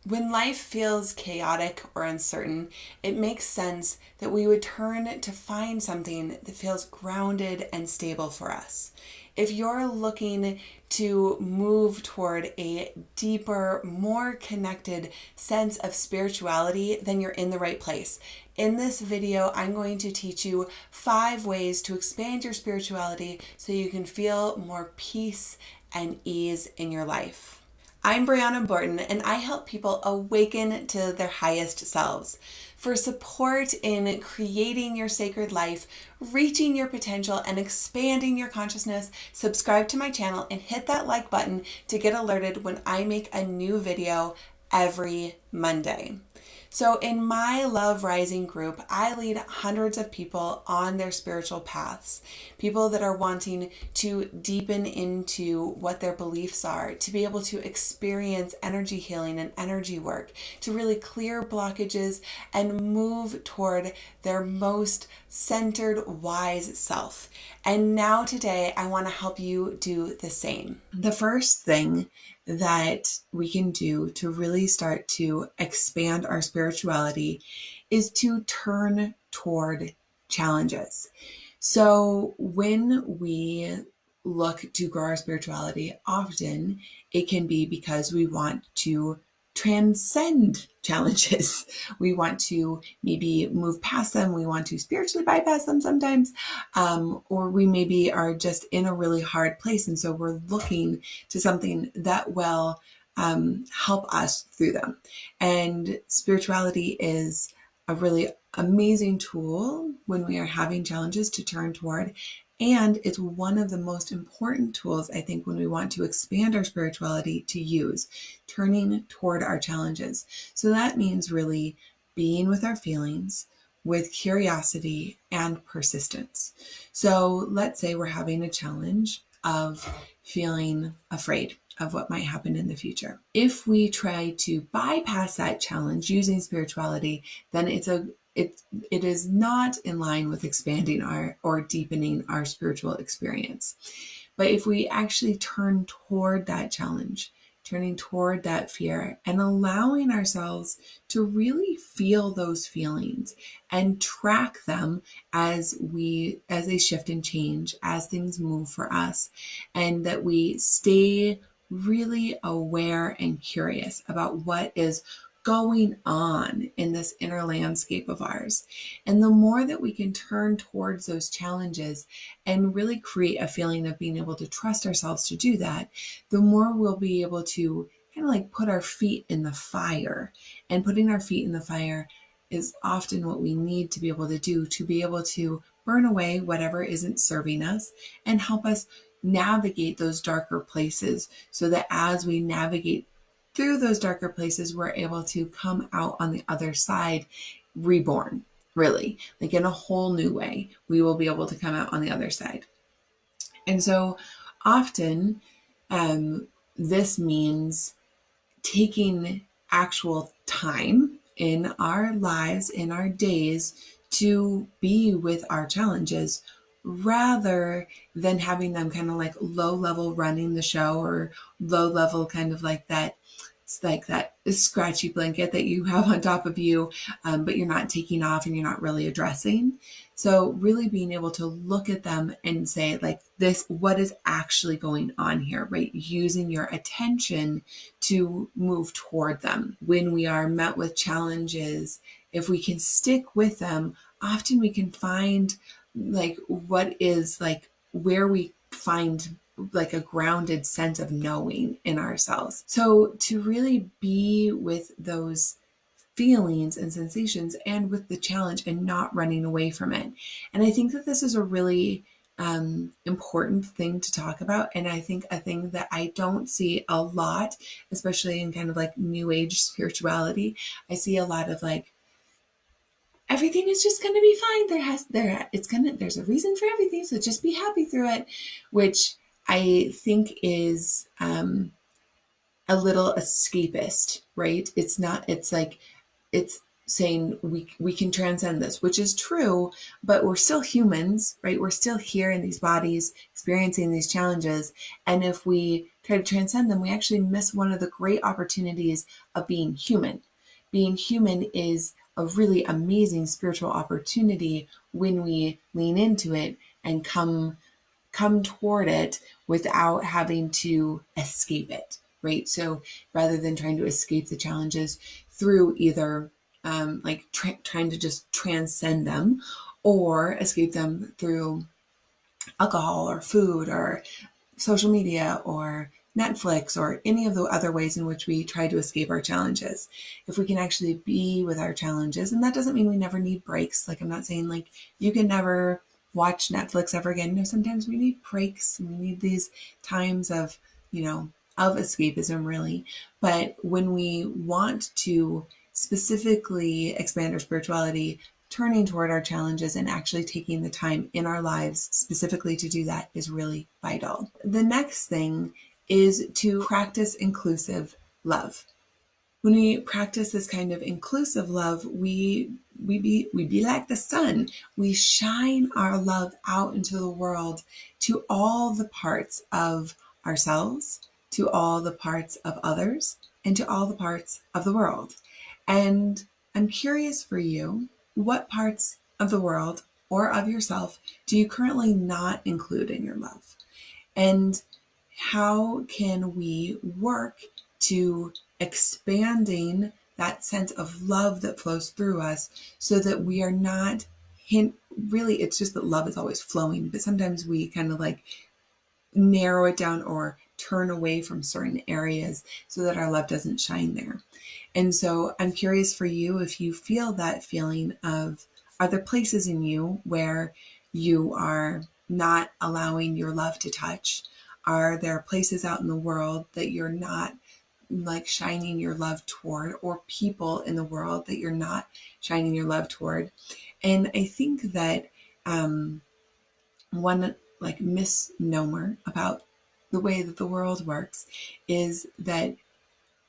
When life feels chaotic or uncertain, it makes sense that we would turn to find something that feels grounded and stable for us. If you're looking to move toward a deeper, more connected sense of spirituality, then you're in the right place. In this video, I'm going to teach you 5 ways to expand your spirituality so you can feel more peace and ease in your life. I'm Brianaborten, and I help people awaken to their highest selves. For support in creating your sacred life, reaching your potential, and expanding your consciousness, subscribe to my channel and hit that like button to get alerted when I make a new video every Monday. So in my Love Rising group, I lead hundreds of people on their spiritual paths, people that are wanting to deepen into what their beliefs are, to be able to experience energy healing and energy work, to really clear blockages and move toward their most centered, wise self. And now today, I want to help you do the same. The first thing that we can do to really start to expand our spirituality is to turn toward challenges. So when we look to grow our spirituality, often it can be because we want to transcend challenges. We want to maybe move past them. We want to spiritually bypass them sometimes. Or we maybe are just in a really hard place. And so we're looking to something that will help us through them. And spirituality is a really amazing tool when we are having challenges to turn toward. And it's one of the most important tools, I think, when we want to expand our spirituality to use, turning toward our challenges. So that means really being with our feelings, with curiosity and persistence. So let's say we're having a challenge of feeling afraid of what might happen in the future. If we try to bypass that challenge using spirituality, then it is not in line with expanding or deepening our spiritual experience. But if we actually turn toward that challenge, turning toward that fear and allowing ourselves to really feel those feelings and track them as they shift and change, as things move for us, and that we stay really aware and curious about what is going on in this inner landscape of ours. And the more that we can turn towards those challenges and really create a feeling of being able to trust ourselves to do that, the more we'll be able to kind of like put our feet in the fire. And putting our feet in the fire is often what we need to be able to do, to be able to burn away whatever isn't serving us and help us navigate those darker places, so that as we navigate through those darker places, we're able to come out on the other side reborn, really, like in a whole new way. We will be able to come out on the other side. And so often this means taking actual time in our lives, in our days, to be with our challenges, rather than having them kind of like low level running the show, or low level kind of like that. It's like that scratchy blanket that you have on top of you, but you're not taking off and you're not really addressing. So really being able to look at them and say, like, this, what is actually going on here, right? Using your attention to move toward them. When we are met with challenges, if we can stick with them, often we can find like what is like where we find like a grounded sense of knowing in ourselves. So to really be with those feelings and sensations and with the challenge and not running away from it. And I think that this is a really important thing to talk about. And I think a thing that I don't see a lot, especially in kind of like new age spirituality, I see a lot of like, everything is just going to be fine. There's a reason for everything. So just be happy through it, which I think is a little escapist, right? It's saying we can transcend this, which is true, but we're still humans, right? We're still here in these bodies experiencing these challenges. And if we try to transcend them, we actually miss one of the great opportunities of being human. Being human is a really amazing spiritual opportunity when we lean into it and come toward it without having to escape it, right? So rather than trying to escape the challenges through either trying to just transcend them or escape them through alcohol or food or social media or Netflix or any of the other ways in which we try to escape our challenges. If we can actually be with our challenges, and that doesn't mean we never need breaks. Like, I'm not saying like you can never watch Netflix ever again. No, sometimes we need breaks and we need these times of, of escapism, really. But when we want to specifically expand our spirituality, turning toward our challenges and actually taking the time in our lives specifically to do that is really vital. The next thing is to practice inclusive love. When we practice this kind of inclusive love, we be like the sun. We shine our love out into the world to all the parts of ourselves, to all the parts of others, and to all the parts of the world. And I'm curious for you, what parts of the world or of yourself do you currently not include in your love? And how can we work to expanding that sense of love that flows through us so that we are not really, it's just that love is always flowing, but sometimes we kind of like narrow it down or turn away from certain areas so that our love doesn't shine there. And so I'm curious for you, if you feel that feeling of, are there places in you where you are not allowing your love to touch? Are there places out in the world that you're not like shining your love toward, or people in the world that you're not shining your love toward? And I think that one like misnomer about the way that the world works is that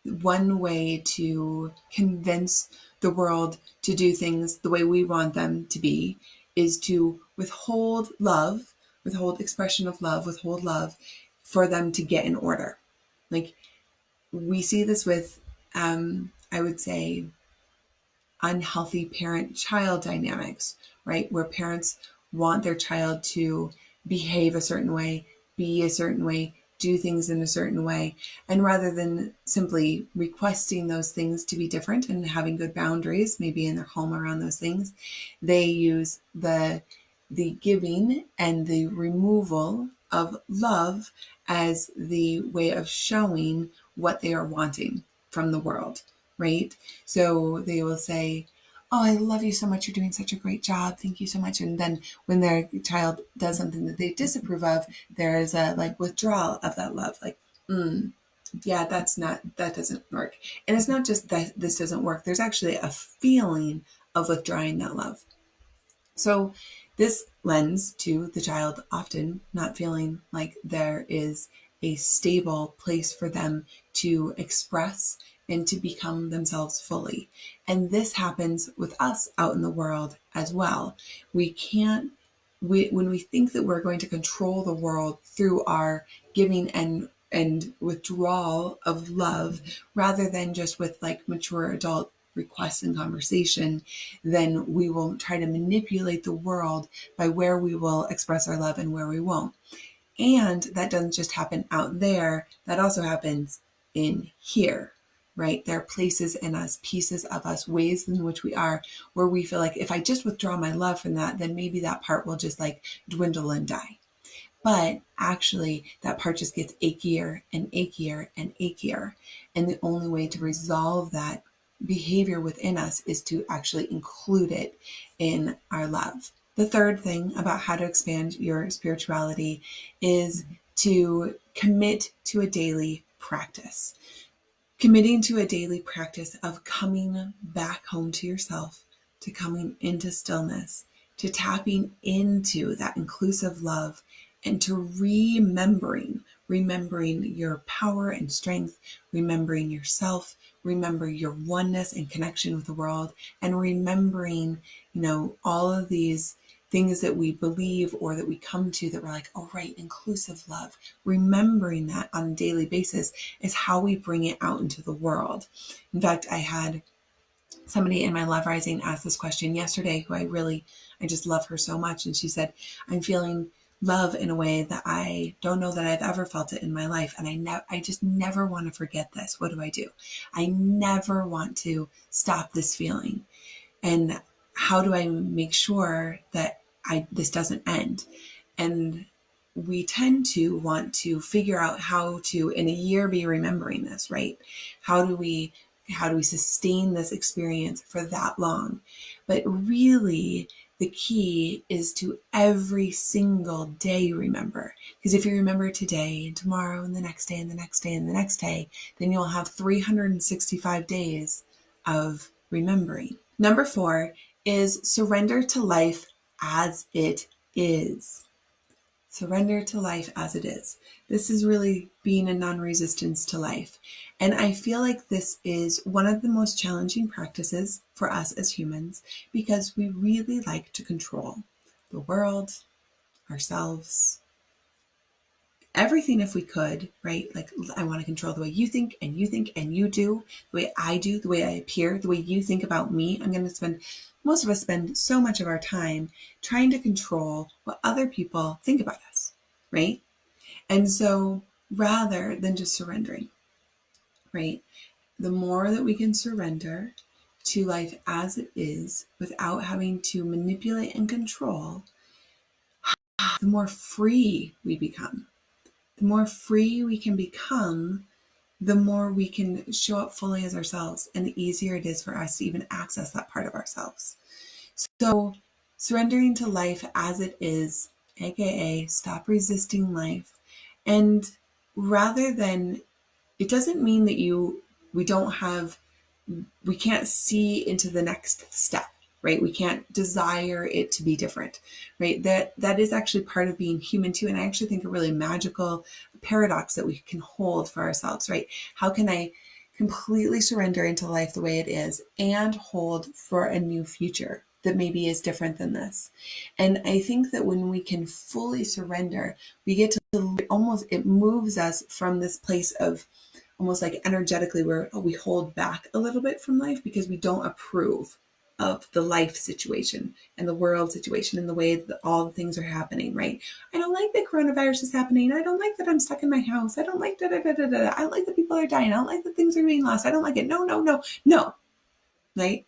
one way to convince the world to do things the way we want them to be is to withhold love, withhold expression of love, withhold love for them to get in order. Like, we see this with, I would say, unhealthy parent-child dynamics, right? Where parents want their child to behave a certain way, be a certain way, do things in a certain way. And rather than simply requesting those things to be different and having good boundaries, maybe in their home around those things, they use the giving and the removal of love as the way of showing what they are wanting from the world, right? So they will say, "Oh, I love you so much. You're doing such a great job. Thank you so much." And then when their child does something that they disapprove of, there is a like withdrawal of that love. Like, yeah, that doesn't work. And it's not just that this doesn't work. There's actually a feeling of withdrawing that love. So this lends to the child often not feeling like there is a stable place for them to express and to become themselves fully. And this happens with us out in the world as well. When we think that we're going to control the world through our giving and withdrawal of love, rather than just with like mature adult requests and conversation, then we will try to manipulate the world by where we will express our love and where we won't. And that doesn't just happen out there, that also happens in here, right? There are places in us, pieces of us, ways in which we are, where we feel like if I just withdraw my love from that, then maybe that part will just like dwindle and die. But actually, that part just gets achier and achier and achier. And the only way to resolve that behavior within us is to actually include it in our love. The third thing about how to expand your spirituality is to commit to a daily practice. Committing to a daily practice of coming back home to yourself, to coming into stillness, to tapping into that inclusive love, and to remembering your power and strength, remembering yourself, remember your oneness and connection with the world, and remembering, all of these things that we believe or that we come to that we're like, oh, right, inclusive love. Remembering that on a daily basis is how we bring it out into the world. In fact, I had somebody in my Love Rising asked this question yesterday who I just love her so much. And she said, I'm feeling love in a way that I don't know that I've ever felt it in my life. And I just never want to forget this. What do? I never want to stop this feeling. And how do I make sure that this doesn't end? And we tend to want to figure out how to, in a year, be remembering this, right? How do we sustain this experience for that long? But really, the key is to every single day remember. Because if you remember today and tomorrow and the next day and the next day and the next day, then you'll have 365 days of remembering. Number 4 is surrender to life as it is. Surrender to life as it is. This is really being a non-resistance to life. And I feel like this is one of the most challenging practices for us as humans because we really like to control the world, ourselves, everything if we could, right? Like, I want to control the way you think and you do, the way I do, the way I appear, the way you think about me. Most of us spend so much of our time trying to control what other people think about us, right? And so rather than just surrendering, right? The more that we can surrender to life as it is without having to manipulate and control, the more free we become. The more free we can become, the more we can show up fully as ourselves, and the easier it is for us to even access that part of ourselves. So surrendering to life as it is, aka stop resisting life. And rather than, it doesn't mean that we can't see into the next step, right? We can't desire it to be different, right? That is actually part of being human too. And I actually think a really magical paradox that we can hold for ourselves, right? How can I completely surrender into life the way it is and hold for a new future that maybe is different than this? And I think that when we can fully surrender, we get to it moves us from this place of almost like energetically where we hold back a little bit from life because we don't approve of the life situation and the world situation and the way that all the things are happening, right? I don't like that coronavirus is happening. I don't like that I'm stuck in my house. I don't like da da da da da. I don't like that people are dying. I don't like that things are being lost. I don't like it. No, right?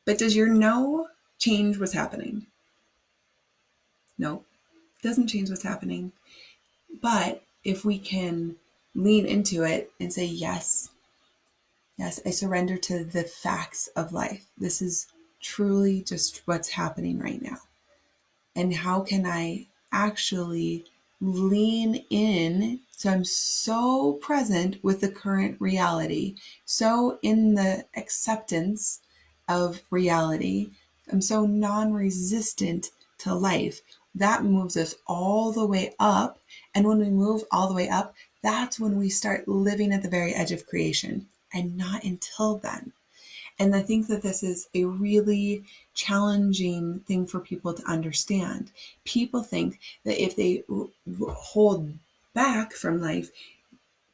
But does your no change what's happening? No, it doesn't change what's happening. But if we can lean into it and say, yes, I surrender to the facts of life. This is truly just what's happening right now. And how can I actually lean in so I'm so present with the current reality, so in the acceptance of reality, I'm so non-resistant to life. That moves us all the way up. And when we move all the way up, that's when we start living at the very edge of creation, and not until then. And I think that this is a really challenging thing for people to understand. People think that if they hold back from life,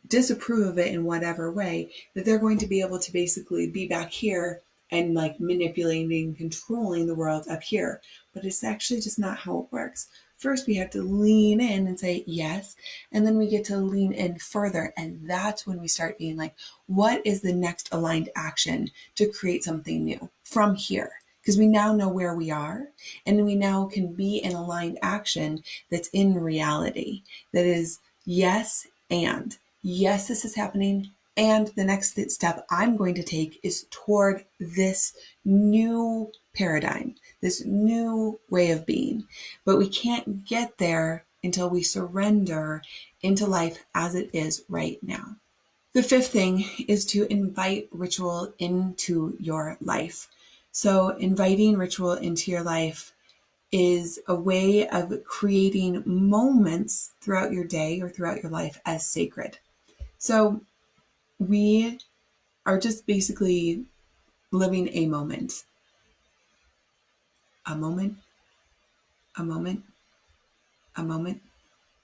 disapprove of it in whatever way, that they're going to be able to basically be back here and like manipulating, controlling the world up here. But it's actually just not how it works. First, we have to lean in and say yes, and then we get to lean in further. And that's when we start being like, what is the next aligned action to create something new from here? Because we now know where we are, and we now can be in aligned action that's in reality, that is yes, and yes, this is happening. And the next step I'm going to take is toward this new paradigm, this new way of being. But we can't get there until we surrender into life as it is right now. The 5th thing is to invite ritual into your life. So inviting ritual into your life is a way of creating moments throughout your day or throughout your life as sacred. So we are just basically living a moment. A moment, a moment, a moment.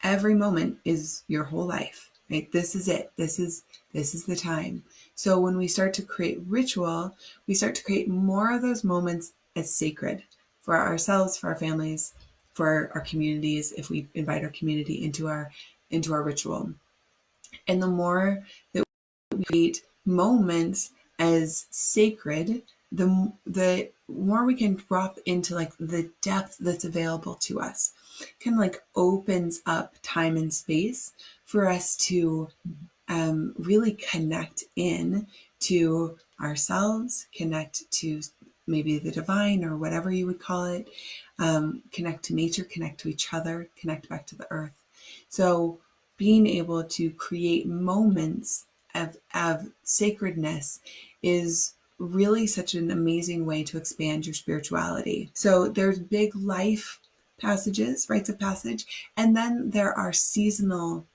Every moment is your whole life, right? This is it. This is the time. So when we start to create ritual, we start to create more of those moments as sacred for ourselves, for our families, for our communities, if we invite our community into our ritual. And the more that we create moments as sacred, the more we can drop into like the depth that's available to us. Kind of like opens up time and space for us to really connect in to ourselves, connect to maybe the divine or whatever you would call it, connect to nature, connect to each other, connect back to the earth. So being able to create moments of sacredness is really such an amazing way to expand your spirituality. So there's big life passages, rites of passage, and then there are seasonal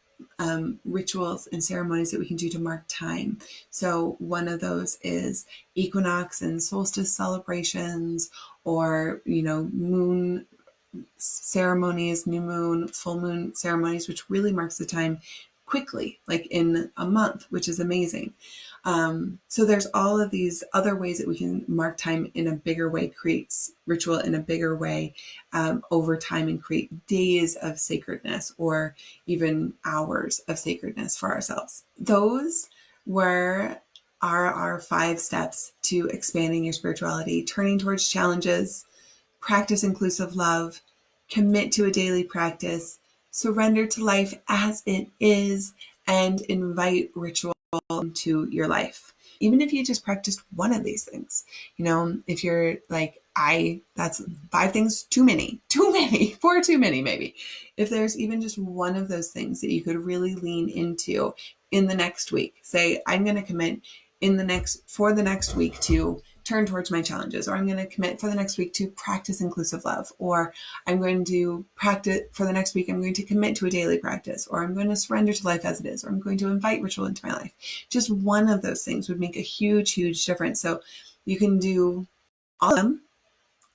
rituals and ceremonies that we can do to mark time. So one of those is equinox and solstice celebrations, or moon ceremonies, new moon, full moon ceremonies, which really marks the time quickly, like in a month, which is amazing. So there's all of these other ways that we can mark time in a bigger way, create ritual in a bigger way over time, and create days of sacredness or even hours of sacredness for ourselves. Those are our 5 steps to expanding your spirituality: turning towards challenges, practice inclusive love, commit to a daily practice, surrender to life as it is, and invite ritual into your life. Even if you just practiced one of these things, if you're like, that's 5 things too many, 4 too many, maybe. If there's even just one of those things that you could really lean into in the next week, say, I'm going to commit for the next week to turn towards my challenges, or I'm going to commit for the next week to practice inclusive love, or I'm going to practice for the next week, I'm going to commit to a daily practice, or I'm going to surrender to life as it is, or I'm going to invite ritual into my life. Just one of those things would make a huge, huge difference. So you can do all of them,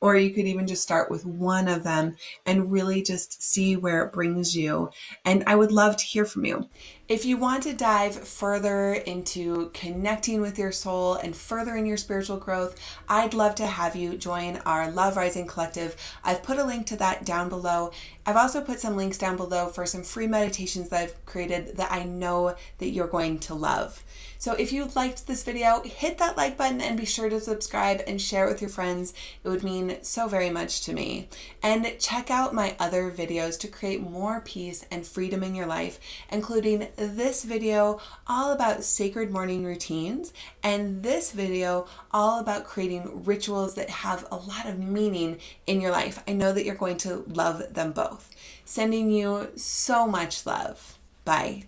or you could even just start with one of them and really just see where it brings you. And I would love to hear from you. If you want to dive further into connecting with your soul and furthering your spiritual growth, I'd love to have you join our Love Rising Collective. I've put a link to that down below. I've also put some links down below for some free meditations that I've created that I know that you're going to love. So if you liked this video, hit that like button and be sure to subscribe and share it with your friends. It would mean so very much to me. And check out my other videos to create more peace and freedom in your life, including this video all about sacred morning routines, and this video all about creating rituals that have a lot of meaning in your life. I know that you're going to love them both. Sending you so much love. Bye.